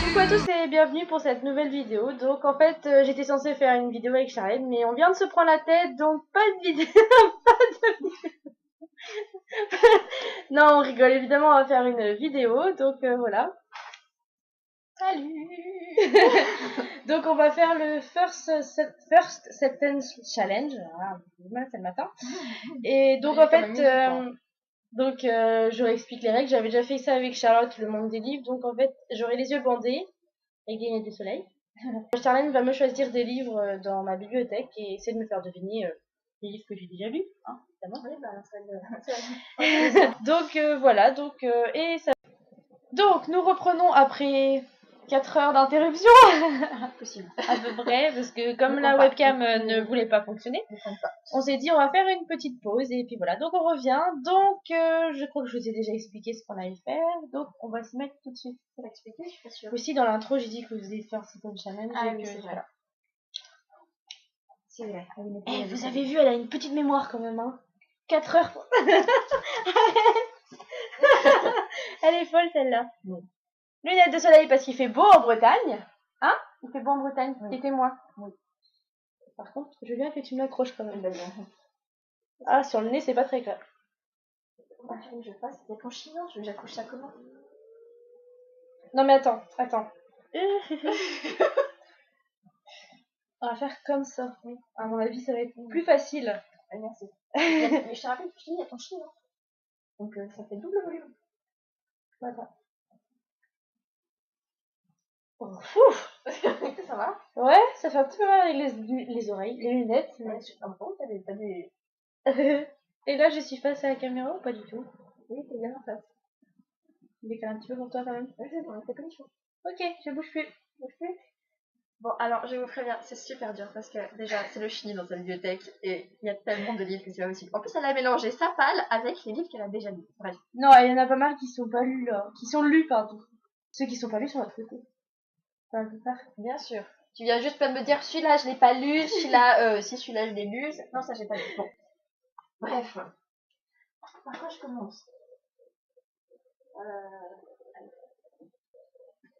Coucou à tous et bienvenue pour cette nouvelle vidéo. Donc en fait j'étais censée faire une vidéo avec Charlène mais on vient de se prendre la tête donc pas de vidéo. Non, on rigole évidemment, on va faire une vidéo donc voilà. Salut. Donc on va faire le First Sentence Challenge. Voilà, c'est le matin. Et donc en fait je réexplique les règles. J'avais déjà fait ça avec Charlotte, le monde des livres. Donc en fait j'aurai les yeux bandés avec des lunettes de soleil. Charlène va me choisir des livres dans ma bibliothèque et essayer de me faire deviner les livres que j'ai déjà lus, hein, évidemment. Oui, bah, donc voilà, et ça. Donc nous reprenons après 4 heures d'interruption. Impossible. À peu près, parce que comme la webcam ne voulait pas fonctionner, on s'est dit on va faire une petite pause et puis voilà. Donc on revient. Donc je crois que je vous ai déjà expliqué ce qu'on allait faire. Donc on va se mettre tout de suite. Ça va expliquer, je suis pas sûre. Aussi dans l'intro j'ai dit que vous allez faire certaines challenges. Ah oui, c'est vrai. Voilà. C'est vrai. Vous avez vu, elle a une petite mémoire quand même, hein. 4 heures. Elle est folle celle-là. Oui. Lunettes de soleil parce qu'il fait beau en Bretagne. Hein? Il fait beau en Bretagne. Oui. Et témoin. Oui. Par contre, Julien fait une accroche quand même. Ah, sur le nez, c'est pas très clair. Je fasse, c'est en chinois, j'accroche ça comment? Non mais attends. On va faire comme ça. Oui. À mon avis, ça va être plus facile. Ah, merci. Mais je te rappelle que je dis, il y a ton chinois. Donc ça fait double volume. Attends. Oh, ça va? Ouais, ça fait un petit peu mal avec les oreilles, les lunettes. Mais... Ouais, ah bon, t'as des... Et là, je suis face à la caméra ou pas du tout? Oui, t'es bien en face. Je décale un petit peu pour toi quand même. Ouais, c'est bon, c'est comme il faut. Ok, je bouge plus. Bon, alors, je vous préviens, c'est super dur parce que déjà, c'est le chenil dans sa bibliothèque et il y a tellement de livres que c'est pas possible. En plus, elle a mélangé sa palle avec les livres qu'elle a déjà lus. Bref. Non, il y en a pas mal qui sont pas lus là. Qui sont lus, pardon. Ceux qui sont pas lus sont à l'autre côté. Bien sûr. Tu viens juste pas me dire celui-là je l'ai pas lu, celui-là si celui-là je l'ai lu. Non, ça j'ai pas lu. Bon. Bref. Par quoi je commence?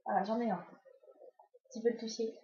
Voilà, j'en ai un. Tu peux le toucher.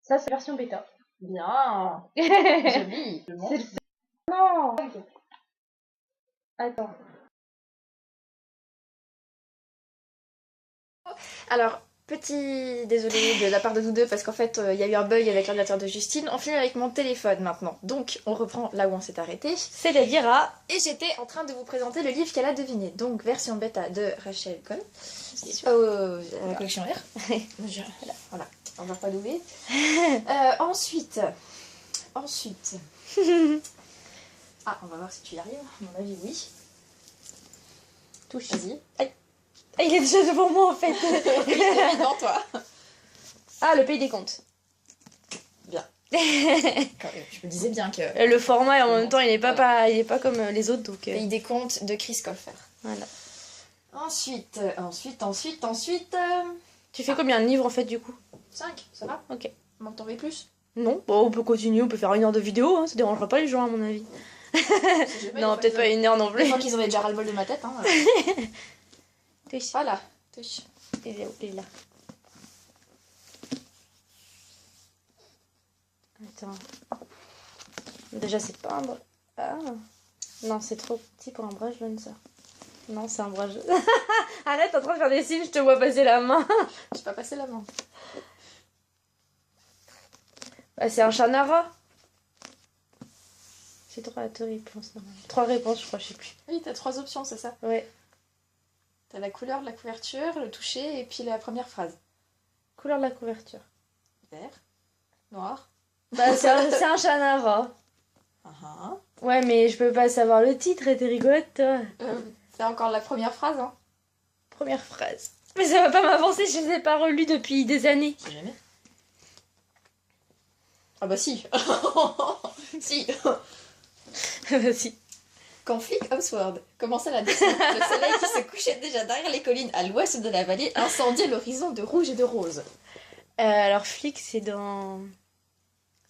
Ça c'est la version bêta. Bien. Joli. Non. Okay. Attends. Alors, petit désolé de la part de nous deux parce qu'en fait il y a eu un bug avec l'ordinateur de Justine. On finit avec mon téléphone maintenant. Donc on reprend là où on s'est arrêté. C'est-à-dire à... Et j'étais en train de vous présenter le livre qu'elle a deviné. Donc version bêta de Rachel Cohn. La collection R. Voilà, on va pas louer. Ensuite... Ah, on va voir si tu y arrives. À mon avis, oui. Touche. Vas-y. Aïe. Ah, il est déjà devant moi en fait. Oui, c'est devant toi. Ah, le pays des contes. Bien. Je me disais bien que... Le format et en même temps il est pas comme les autres donc... Pays des contes de Chris Colfer. Voilà. Ensuite... Tu fais combien de livres en fait du coup? 5, ça va? Ok. T'en veux plus? Non, bon, on peut continuer, on peut faire 1 heure de vidéo, hein, ça dérangera pas les gens à mon avis. Non, peut-être pas 1 heure non plus. Je crois qu'ils avaient déjà ras-le-bol de ma tête. Hein. Touche. Voilà, touche. Il est là. Attends. Déjà, c'est pas un brush. Ah. Non, c'est trop petit pour un brush jaune, ça. Non, c'est un brush jaune. Arrête, t'es en train de faire des signes, je te vois passer la main. Je pas passé la main. Bah, c'est un Shannara. C'est 3 réponses, normalement. 3 réponses, je crois, je sais plus. Oui, t'as 3 options, c'est ça? Ouais. T'as la couleur de la couverture, le toucher et puis la première phrase. Couleur de la couverture. Vert. Noir. Bah, c'est un Shannara. Ouais, mais je peux pas savoir le titre, et t'es rigolote, toi. C'est encore la première phrase, hein. Première phrase. Mais ça va pas m'avancer, je les ai pas relus depuis des années. C'est jamais. Ah bah si. Si. Vas-y. Quand Flick Hemsworth commença la descente, le soleil qui se couchait déjà derrière les collines à l'ouest de la vallée incendiait l'horizon de rouge et de rose. Alors, Flick, c'est dans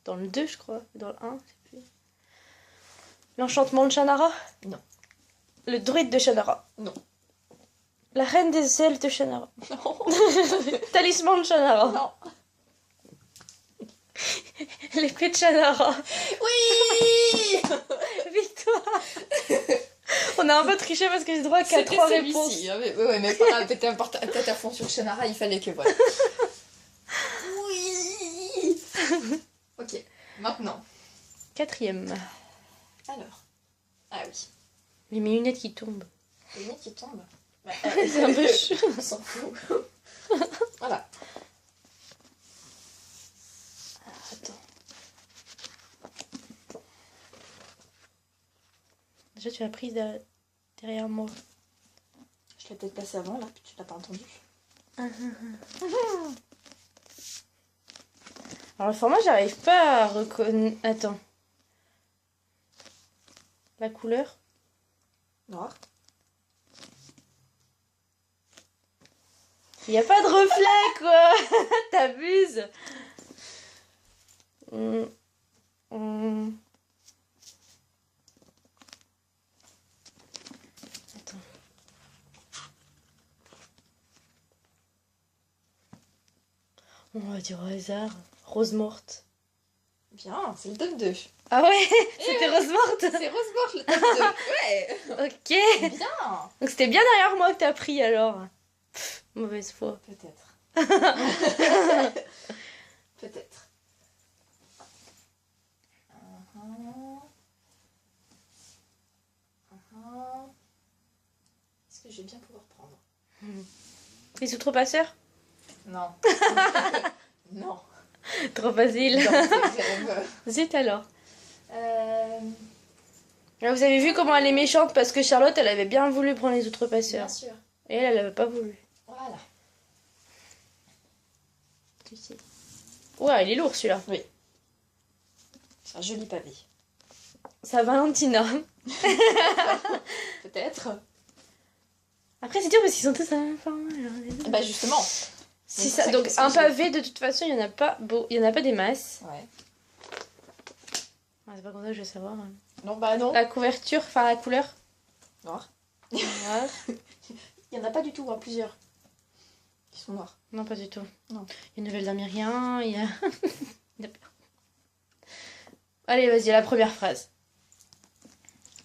le 2, je crois. Dans le 1, je sais plus. L'enchantement de Shannara? Non. Le druide de Shannara? Non. La reine des ailes de Shannara. Non. Talisman de Shannara. Non. L'épée de Shannara. Oui. Victoire. On a un peu triché parce que j'ai droit qu'à 3 réponses. Hein, mais pas grave, t'étais tête à fond sur Shannara, il fallait que voilà. Oui. Ok, maintenant. 4e. Alors. Ah oui. Mais mes lunettes qui tombent. Les lunettes qui tombent. Bah, C'est un peu chaud. On s'en fout. Voilà. Attends. Déjà, tu l'as prise derrière moi. Je l'ai peut-être passé avant, là, puis tu l'as pas entendu. Alors, le format, j'arrive pas à reconnaître. Attends. La couleur. Noir. Il n'y a pas de reflet, quoi. T'abuses. Attends. On va dire au hasard. Rose morte. Bien, c'est le top 2. Ah ouais. C'était rose morte. C'est Rose Morte, le top 2. Ouais. Ok. Bien. Donc c'était bien derrière moi que t'as pris alors. Pff, mauvaise foi. Peut-être. Peut-être. Est-ce que je vais bien pouvoir prendre? Les outrepasseurs. Non. Non. Trop facile. Non, c'est Zut alors. euh... Alors, vous avez vu comment elle est méchante parce que Charlotte elle avait bien voulu prendre les outrepasseurs. Bien sûr. Et elle avait pas voulu. Voilà. Tu sais. Ouais, il est lourd celui-là. Oui. C'est un joli pavé. Ça Valentina. Peut-être. Après c'est dur parce qu'ils sont tous à la même format. Alors, les deux. Bah justement. Si Mais ça, c'est donc ça un que pavé de toute façon il y en a pas il y en a pas des masses. Ouais. Ah, c'est pas comme ça que je vais savoir. Hein. Non, bah non. La couverture, enfin la couleur. Noir. Noir. Il y en a pas du tout, hein, plusieurs. Qui sont noirs. Non, pas du tout. Non. Il y a une nouvelle d'Amérien, il y a... il y a... Allez, vas-y, la première phrase.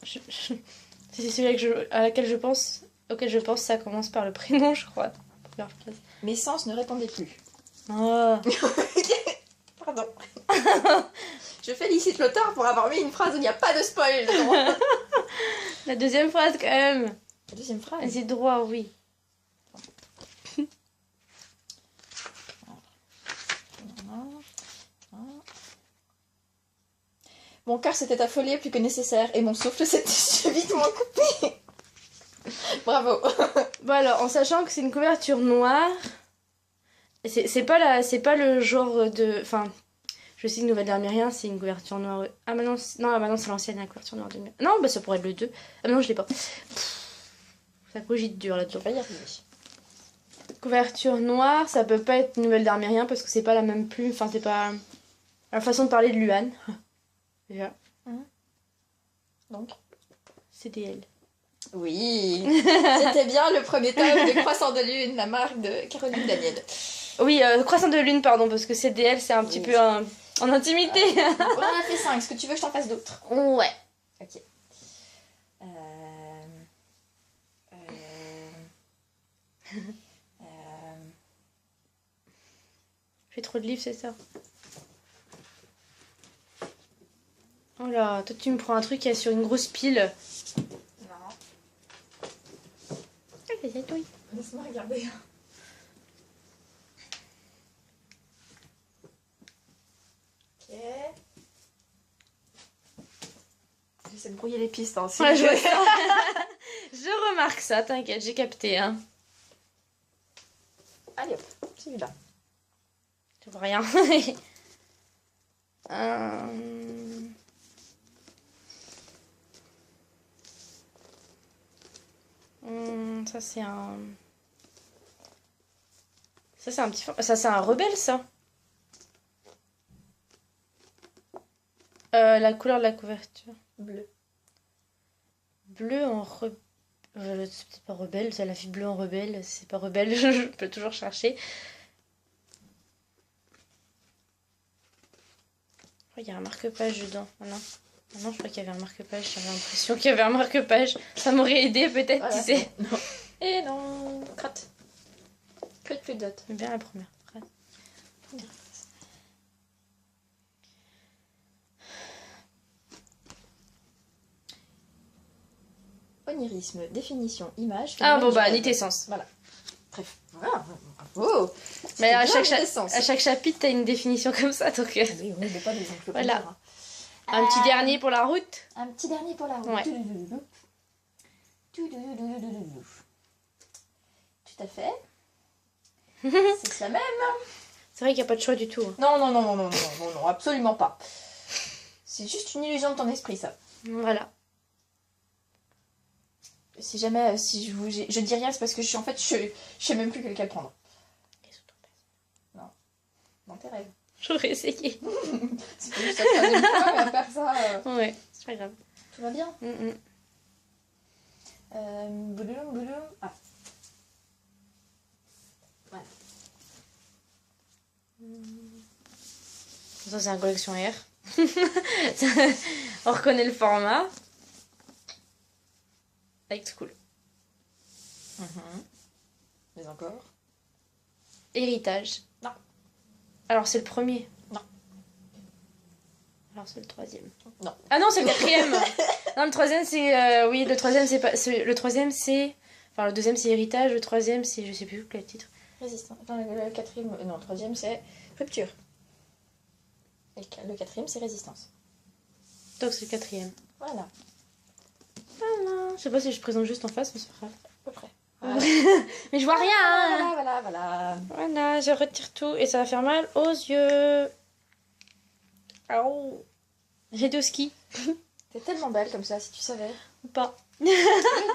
C'est celui à laquelle je pense, auquel je pense, ça commence par le prénom, je crois. Première phrase. Mes sens ne répondaient plus. Oh. Pardon. Je félicite l'auteur pour avoir mis une phrase où il n'y a pas de spoil dedans. La deuxième phrase, quand même. La deuxième phrase. Vas-y, droit, oui. Mon cœur s'était affolé plus que nécessaire et mon souffle s'était subitement coupé. Bravo. Bon alors, en sachant que c'est une couverture noire, c'est pas le genre de... Enfin, je sais que Nouvelle d'Armérien, c'est une couverture noire... Ah bah non, non c'est l'ancienne, la couverture noire de... Non, bah ça pourrait être le 2. Ah bah non, je l'ai pas. Ça cogite dur là-dedans. Pas y arriver. Couverture noire, ça peut pas être Nouvelle d'Armérien parce que c'est pas la même plume, enfin c'est pas... La façon de parler de Luan. Déjà. Donc CDL. oui, c'était bien le premier tome de Croissant de Lune, la marque de Caroline Daniel. Oui, Croissant de Lune, pardon, parce que CDL c'est un petit peu en intimité. On en a fait 5, est-ce que tu veux que je t'en fasse d'autres? Ouais. Ok. J'ai trop de livres, c'est ça. Oh là, toi tu me prends un truc qui est sur une grosse pile. Non. Ah, c'est toi. Laisse-moi regarder. Ok. J'essaie de brouiller les pistes. Hein, Ouais, je vois ça. Je remarque ça, t'inquiète, j'ai capté. Hein. Allez hop, celui-là. Je vois rien. Ça c'est un... Ça c'est un petit... Ça c'est un rebelle ça. La couleur de la couverture. Bleu. Bleu en C'est peut-être pas rebelle, c'est la fille bleue en rebelle, c'est pas rebelle, je peux toujours chercher. Oh, il y a un marque-page dedans. Ah non. Ah non, je crois qu'il y avait un marque-page, j'avais l'impression qu'il y avait un marque-page. Ça m'aurait aidé peut-être, Voilà. tu sais. Non. Et non, crotte. Que plus d'autres. J'aime bien la première phrase. Onirisme, définition, image. Ah bon phénomène bah, du rêve. Nitessence. Voilà. Bref, voilà, bravo. Mais à C'était bien chaque, Nitessence. à chaque chapitre, t'as une définition comme ça, donc... Oui, on n'est pas des encyclopédies. Voilà. hein. Un petit dernier pour la route. Un petit dernier pour la route. Ouais. Tout à fait. C'est cela même. C'est vrai qu'il n'y a pas de choix du tout. hein. Non, non, non, non, non, non, non, non, absolument pas. C'est juste une illusion de ton esprit, ça. Voilà. Si jamais, si je dis rien, c'est parce que je sais même plus lequel prendre. Dans tes rêves. J'aurais essayé. C'est pas juste la troisième fois, mais à part ça, Ouais, c'est pas grave. tout va bien. Mm. Bouloum, bouloum. Ah. Voilà. Ça, c'est un collection R. On reconnaît le format. Like school. Mais encore. Héritage. Non. Alors, c'est le premier. Non. Alors, c'est le troisième. Non. Ah non, c'est le quatrième. Non, le troisième, c'est... oui, le troisième, c'est pas... Le troisième, c'est... Enfin, le deuxième, c'est héritage. Le troisième, c'est... Je sais plus quel titre. Résistance. Attends, le quatrième. Non, le troisième, c'est rupture. Et le quatrième, c'est résistance. Donc, c'est le quatrième. Voilà. Voilà. Je sais pas si je présente juste en face, mais c'est pas grave. À peu près. Mais je vois rien, hein. Voilà. Voilà, je retire tout et ça va faire mal aux yeux. Au. J'ai deux skis. T'es tellement belle comme ça, si tu savais. Ou pas. Oui,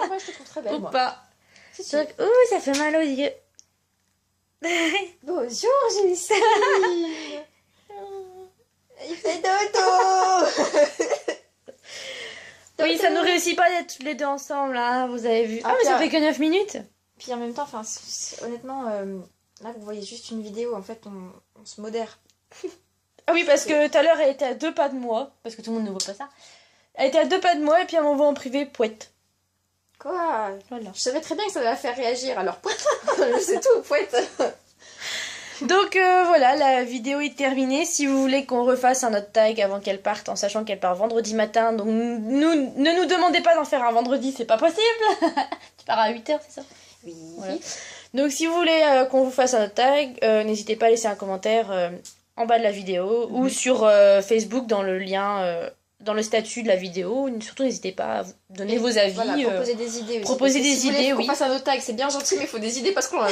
moi, je te trouve très belle, Ou moi. pas. Si, si. Donc, ouh, ça fait mal aux yeux. Bonjour, Justine. Il fait dodo. Oui, ça ne réussit pas d'être tous les deux ensemble, là, vous avez vu. Ah, mais ça puis, fait que 9 minutes. Puis en même temps, enfin, honnêtement, là, vous voyez juste une vidéo, en fait, on se modère. Ah oui, parce que tout à l'heure, elle était à 2 pas de moi. Parce que tout le monde ne voit pas ça. Elle était à 2 pas de moi et puis elle m'envoie en privé, pouette. Quoi? Voilà. Je savais très bien que ça allait la faire réagir, alors pouette. C'est tout, pouette. Donc voilà, la vidéo est terminée. Si vous voulez qu'on refasse un autre tag avant qu'elle parte, en sachant qu'elle part vendredi matin, donc ne nous demandez pas d'en faire un vendredi, c'est pas possible. Tu pars à 8h, c'est ça? Oui. Voilà. Donc si vous voulez qu'on vous fasse un autre tag, n'hésitez pas à laisser un commentaire en bas de la vidéo ou sur Facebook dans le lien, dans le statut de la vidéo. Surtout n'hésitez pas à donner vos avis. Voilà, proposer des idées aussi. proposer Parce que des si vous voulez idées, qu'on oui. fasse un autre tag, c'est bien gentil, mais il faut des idées parce qu'on en a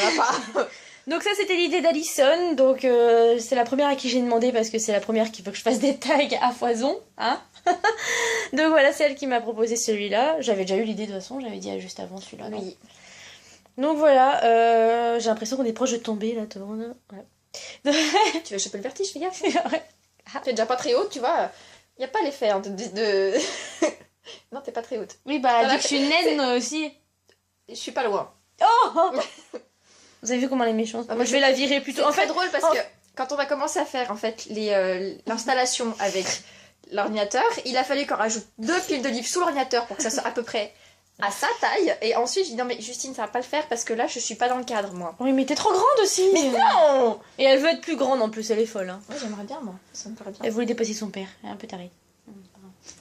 pas. Donc ça c'était l'idée d'Alison, donc c'est la première à qui j'ai demandé parce que c'est la première qui veut que je fasse des tags à foison, hein. Donc voilà, c'est elle qui m'a proposé celui-là. J'avais déjà eu l'idée de toute façon, j'avais dit juste avant celui-là. Oui. Donc voilà, j'ai l'impression qu'on est proche de tomber là, tout le monde. Ouais. Tu vas choper le vertige, fais gaffe. Ouais. Tu es déjà pas très haute, tu vois. Il n'y a pas l'effet hein, de... Non, t'es pas très haute. Oui, bah Voilà. vu que je suis naine aussi. Je suis pas loin. Oh. Vous avez vu comment elle est méchante? Ah, Moi je vais la virer plutôt. C'est En très fait, drôle parce que quand on a commencé à faire en fait l'installation avec l'ordinateur, il a fallu qu'on rajoute 2 piles de livres sous l'ordinateur pour que ça soit à peu près à sa taille. Et ensuite, je dis non mais Justine, ça va pas le faire parce que là, je suis pas dans le cadre, moi. oui, mais t'es trop grande aussi. Mais non. Et elle veut être plus grande en plus, elle est folle. Hein. Ouais, j'aimerais bien, moi. Ça me paraît bien. Elle voulait dépasser son père, elle est un peu tarée.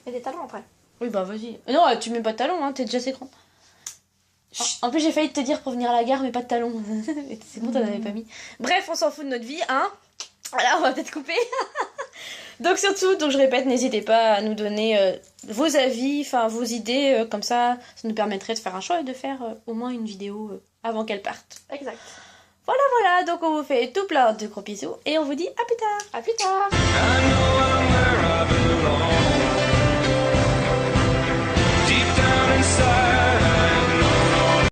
Et des talons après. Oui, bah vas-y. Non, tu mets pas de talons, hein, t'es déjà assez grande. En plus, j'ai failli te dire pour venir à la gare, mais pas de talons. C'est bon, t'en avais pas mis. Bref, on s'en fout de notre vie, hein. Voilà, on va peut-être couper. Donc surtout, donc je répète, n'hésitez pas à nous donner vos avis, enfin vos idées, comme ça nous permettrait de faire un choix et de faire au moins une vidéo avant qu'elle parte. Exact. Voilà, donc on vous fait tout plein de gros bisous et on vous dit à plus tard. À plus tard.